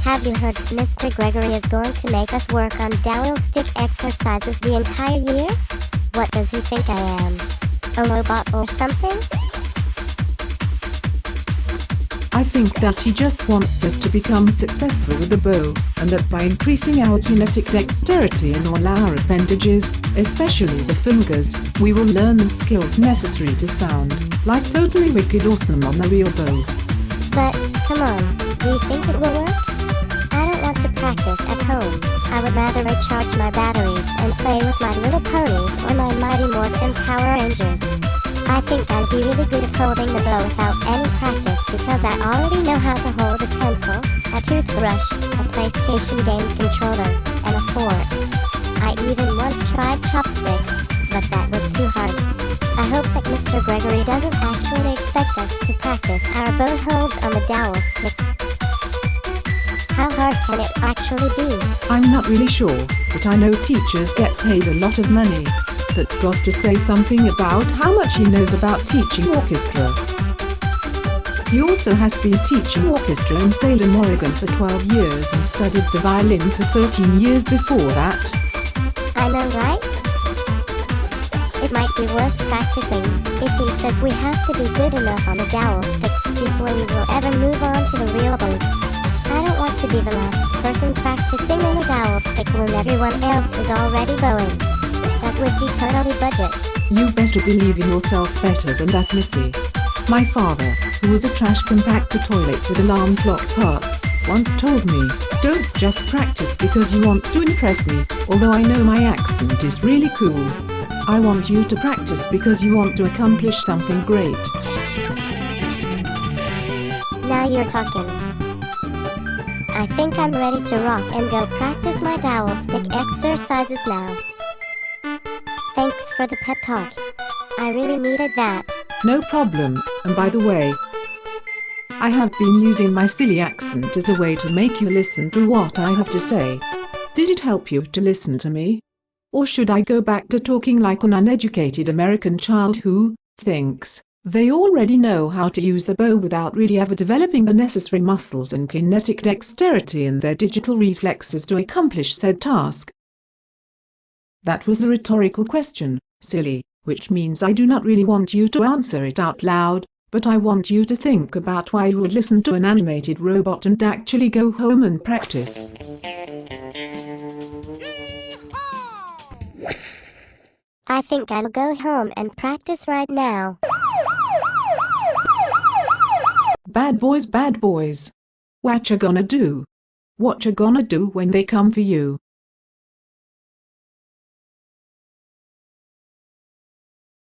Have you heard Mr. Gregory is going to make us work on dowel stick exercises the entire year? What does he think I am? A robot or something? I think that he just wants us to become successful with the bow, and that by increasing our kinetic dexterity in all our appendages, especially the fingers, we will learn the skills necessary to sound like totally wicked awesome on the real bow. But, come on, do you think it will work? I don't want to practice at home. I would rather recharge my batteries and play with my little ponies or my Mighty Morphin Power Rangers. I think I'd be really good at holding the bow without any practice because I already know how to hold a pencil, a toothbrush, a PlayStation game controller, and a fork. I even once tried chopsticks, but that was too hard. I hope that Mr. Gregory doesn't actually expect us to practice our bow holds on the dowel stick. How hard can it actually be? I'm not really sure, but I know teachers get paid a lot of money. That's got to say something about how much he knows about teaching orchestra. He also has been teaching orchestra in Salem, Oregon for 12 years and studied the violin for 13 years before that. I know, right? It might be worth practicing, if he says we have to be good enough on the dowel sticks before we will ever move on to the real bows. I don't want to be the last person practicing on the dowel stick when everyone else is already bowing. That would be totally budget. You better believe in yourself better than that, Missy. My father, who was a trash compactor toilet with alarm clock parts, once told me, don't just practice because you want to impress me, although I know my accent is really cool. I want you to practice because you want to accomplish something great. Now you're talking. I think I'm ready to rock and go practice my dowel stick exercises now. Thanks for the pep talk. I really needed that. No problem, and by the way, I have been using my silly accent as a way to make you listen to what I have to say. Did it help you to listen to me? Or should I go back to talking like an uneducated American child who thinks they already know how to use the bow without really ever developing the necessary muscles and kinetic dexterity in their digital reflexes to accomplish said task? That was a rhetorical question, silly, which means I do not really want you to answer it out loud, but I want you to think about why you would listen to an animated robot and actually go home and practice. I think I'll go home and practice right now. Bad boys, bad boys. What you gonna do? What you gonna do when they come for you?